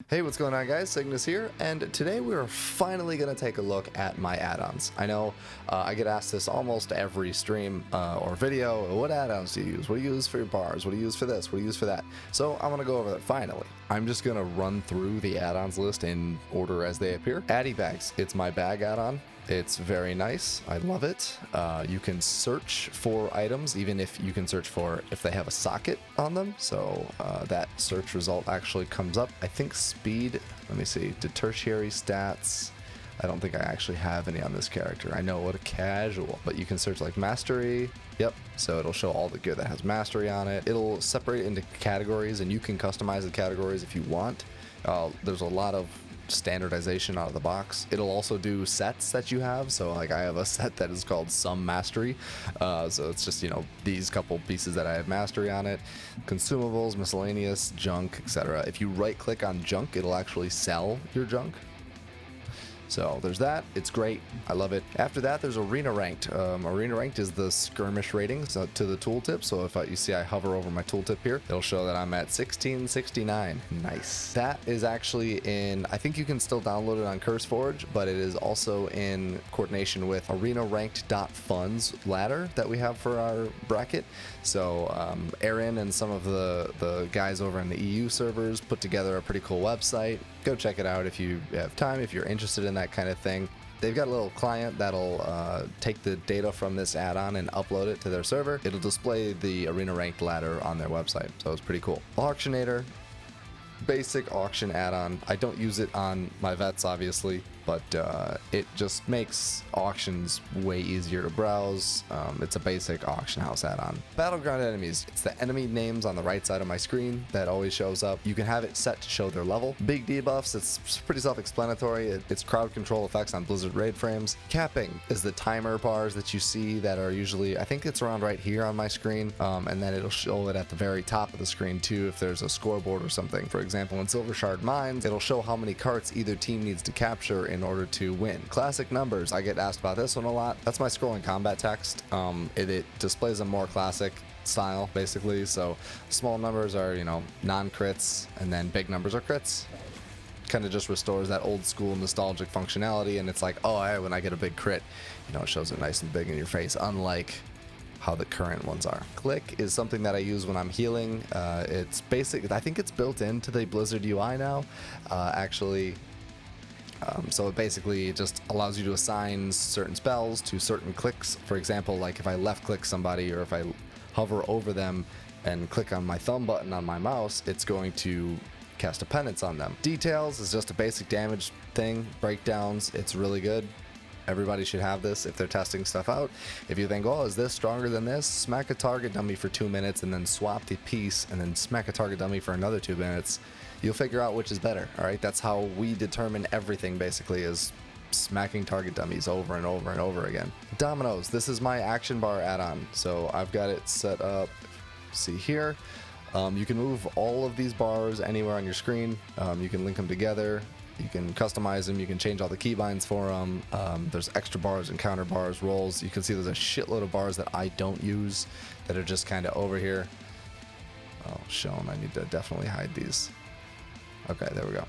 Hey, what's going on, guys? Cygnus here, and today we are finally going to take a look at my add-ons. I know I get asked this almost every stream or video. What add-ons do you use? What do you use for your bars? What do you use for this? What do you use for that? So I'm going to go over that finally. I'm just going to run through the add-ons list in order as they appear. Addy Bags, it's my bag add-on. It's very nice. I love it. You can search for items, even if you can search for if they have a socket on them. So that search result actually comes up. I think speed, let me see, to tertiary stats. I don't think I actually have any on this character. I know what a casual, but you can search like mastery. Yep, so it'll show all the gear that has mastery on it. It'll separate into categories, and you can customize the categories if you want. There's a lot of standardization out of the box. It'll also do sets that you have, so like I have a set that is called some mastery, so it's just, you know, these couple pieces that I have mastery on it. Consumables, miscellaneous, junk, etc. If you right click on junk, it'll actually sell your junk. So there's that. It's great. I love it. After that, there's Arena Ranked. Arena Ranked is the skirmish ratings to the tooltip. So if you see I hover over my tooltip here, it'll show that I'm at 1669. Nice. That is actually in, I think you can still download it on CurseForge, but it is also in coordination with Arena Ranked.funds ladder that we have for our bracket. So Aaron and some of the guys over in the EU servers put together a pretty cool website. Go check it out if you have time, if you're interested in that kind of thing. They've got a little client that'll take the data from this add-on and upload it to their server. It'll display the Arena Ranked ladder on their website, so it's pretty cool. Auctionator, basic auction add-on. I don't use it on my vets, obviously, but it just makes auctions way easier to browse. It's a basic auction house add-on. Battleground enemies. It's the enemy names on the right side of my screen that always shows up. You can have it set to show their level. Big debuffs. It's pretty self-explanatory. It's crowd control effects on Blizzard raid frames. Capping is the timer bars that you see that are usually, I think it's around right here on my screen, and then it'll show it at the very top of the screen too if there's a scoreboard or something. For example, in Silver Shard Mines, it'll show how many carts either team needs to capture in order to win. Classic numbers. I get asked about this one a lot. That's my scrolling combat text. It displays a more classic style, basically. So small numbers are, you know, non-crits, and then big numbers are crits. Kind of just restores that old school nostalgic functionality, and it's like, oh, when I get a big crit, you know, it shows it nice and big in your face, unlike how the current ones are. Click is something that I use when I'm healing. It's basic. I think it's built into the Blizzard UI now, actually. So it basically just allows you to assign certain spells to certain clicks. For example, like if I left click somebody or if I hover over them and click on my thumb button on my mouse, it's going to cast a penance on them. Details is just a basic damage thing. Breakdowns, it's really good. Everybody should have this if they're testing stuff out. If you think, oh, is this stronger than this? Smack a target dummy for 2 minutes and then swap the piece and then smack a target dummy for another 2 minutes. You'll figure out which is better, all right? That's how we determine everything, basically, is smacking target dummies over and over and over again. Dominoes, this is my action bar add-on. So I've got it set up, see here. You can move all of these bars anywhere on your screen. You can link them together. You can customize them. You can change all the keybinds for them. There's extra bars and counter bars, rolls. You can see there's a shitload of bars that I don't use that are just kind of over here. Oh, shown. I need to definitely hide these. Okay, there we go.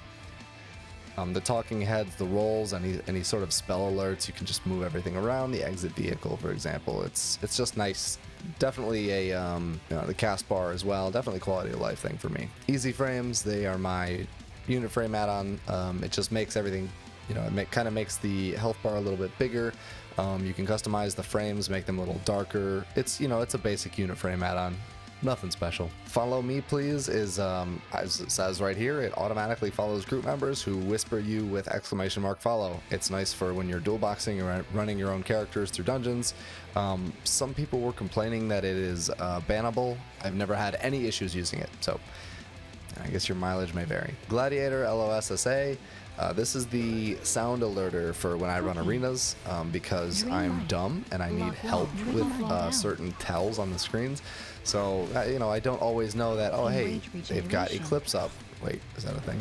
The talking heads, the rolls, any sort of spell alerts, you can just move everything around. The exit vehicle, for example, it's just nice. Definitely a you know, the cast bar as well. Definitely quality of life thing for me. Easy frames, they are my unit frame add-on. It just makes everything, you know, it kind of makes the health bar a little bit bigger. You can customize the frames, make them a little darker. It's, you know, it's a basic unit frame add-on. Nothing special. Follow me, please, is, as it says right here, it automatically follows group members who whisper you with ! follow. It's nice for when you're dual boxing or running your own characters through dungeons. Some people were complaining that it is bannable. I've never had any issues using it, so I guess your mileage may vary. Gladiator LOSSA. This is the sound alerter for when I run arenas, because I'm dumb and I need help with certain tells on the screens. So, you know, I don't always know that, oh, hey, they've got Eclipse up. Wait, is that a thing?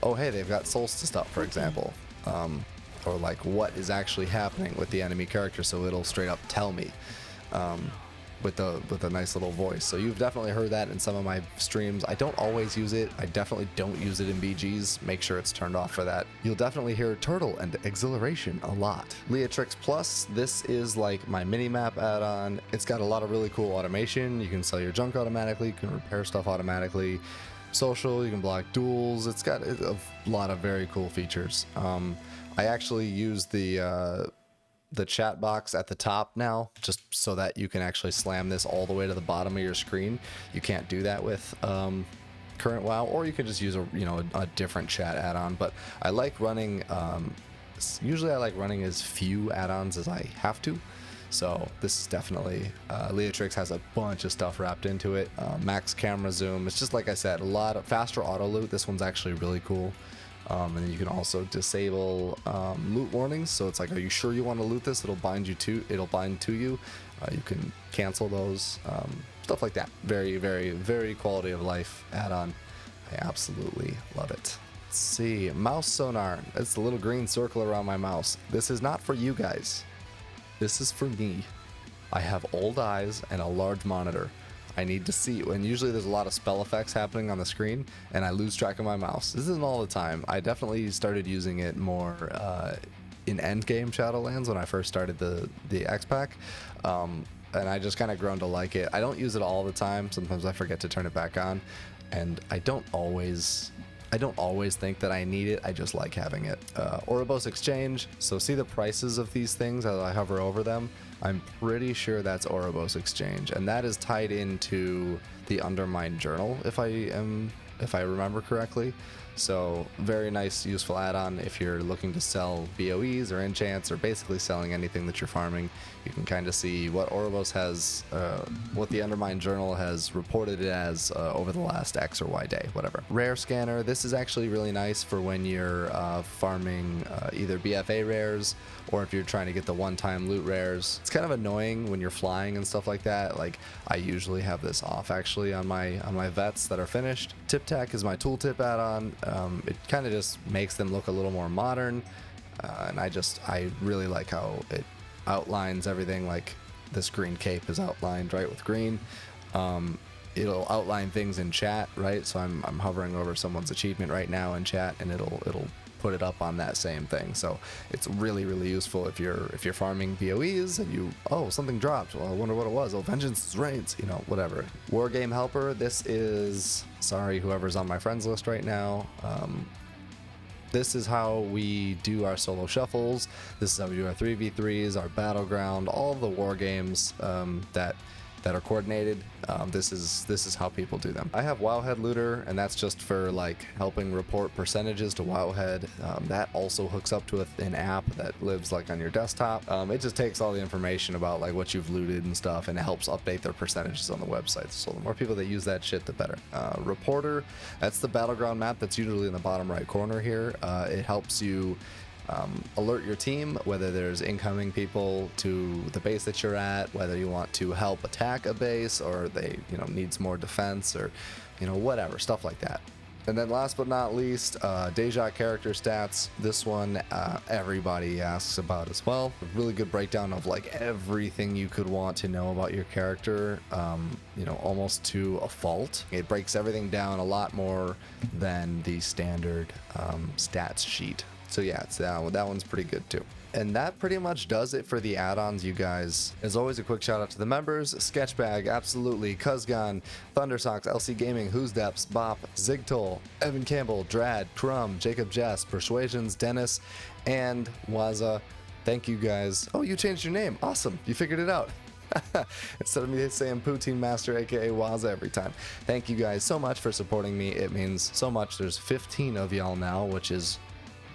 Oh, hey, they've got Solstice up, for example. Or like what is actually happening with the enemy character, so it'll straight up tell me. with a nice little voice. So you've definitely heard that in some of my streams. I don't always use it. I definitely don't use it in BGs. Make sure it's turned off for that. You'll definitely hear Turtle and Exhilaration a lot. Leatrix Plus, this is like my mini-map add-on. It's got a lot of really cool automation. You can sell your junk automatically, you can repair stuff automatically. Social, you can block duels. It's got a lot of very cool features. I actually use the chat box at the top now, just so that you can actually slam this all the way to the bottom of your screen. You can't do that with current WoW, or you can just use a different chat add-on. But I like running. Usually, I like running as few add-ons as I have to. So this is definitely Leatrix has a bunch of stuff wrapped into it. Max camera zoom. It's just like I said, a lot of faster auto loot. This one's actually really cool. And you can also disable loot warnings. So it's like, are you sure you want to loot this? It'll bind to you. You can cancel those, stuff like that. Very, very, very quality of life add-on. I absolutely love it. Let's see, mouse sonar. It's the little green circle around my mouse. This is not for you guys. This is for me. I have old eyes and a large monitor. I need to see, and usually there's a lot of spell effects happening on the screen, and I lose track of my mouse. This isn't all the time. I definitely started using it more in endgame Shadowlands when I first started the X-Pack, and I just kind of grown to like it. I don't use it all the time. Sometimes I forget to turn it back on, and I don't always think that I need it. I just like having it. Ouroboros Exchange. So see the prices of these things as I hover over them. I'm pretty sure that's Ouroboros Exchange, and that is tied into the Undermined Journal, if I remember correctly. So very nice, useful add-on if you're looking to sell BOEs or enchants, or basically selling anything that you're farming. You can kind of see what Ouroboros has, what the Undermined Journal has reported it as over the last X or Y day, whatever. Rare Scanner. This is actually really nice for when you're farming either BFA rares, or if you're trying to get the one-time loot rares. It's kind of annoying when you're flying and stuff like that. Like, I usually have this off actually on my vets that are finished. Tip Tack is my tooltip add-on. It kind of just makes them look a little more modern, and I really like how it outlines everything. Like this green cape is outlined right with green. It'll outline things in chat, right? So I'm hovering over someone's achievement right now in chat, and it'll put it up on that same thing. So it's really, really useful if you're farming BOEs and something dropped. Well, I wonder what it was. Oh, Vengeance Reigns, whatever. War Game Helper. This is, sorry, whoever's on my friends list right now. This is how we do our solo shuffles. This is how we do our 3v3s, our battleground, all the war games that are coordinated. This is how people do them. I have Wowhead Looter, and that's just for like helping report percentages to Wowhead. That also hooks up to an app that lives like on your desktop. It just takes all the information about like what you've looted and stuff, and it helps update their percentages on the website. So the more people that use that shit, the better. Reporter, that's the battleground map that's usually in the bottom right corner here. It helps you alert your team whether there's incoming people to the base that you're at, whether you want to help attack a base, or they needs more defense, or whatever, stuff like that. And then last but not least, Deja character stats. This one everybody asks about as well. A really good breakdown of like everything you could want to know about your character, almost to a fault. It breaks everything down a lot more than the standard stats sheet. So yeah, it's that one's pretty good too. And that pretty much does it for the add-ons, you guys. As always, a quick shout out to the members: Sketchbag, absolutely, Cuzgon, Thundersocks, LC Gaming, Who's Depths, Bop, Zigtol, Evan Campbell, Drad, Crumb, Jacob Jess, Persuasions, Dennis, and Waza. Thank you guys. Oh, you changed your name. Awesome. You figured it out. Instead of me saying Poutine Master, aka Waza, every time. Thank you guys so much for supporting me. It means so much. There's 15 of y'all now, which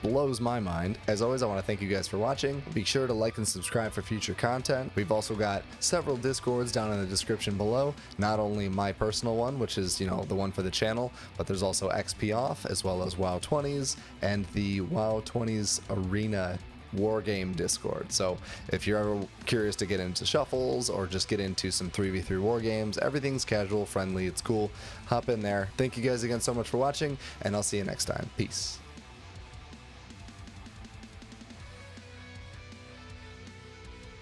blows my mind. As always, I want to thank you guys for watching. Be sure to like and subscribe for future content. We've also got several Discords down in the description below. Not only my personal one, which is the one for the channel, but there's also XP Off, as well as WoW 20s and the WoW 20s Arena war game Discord. So if you're ever curious to get into shuffles or just get into some 3v3 war games, everything's casual, friendly, it's cool. Hop in there. Thank you guys again so much for watching, and I'll see you next time. Peace.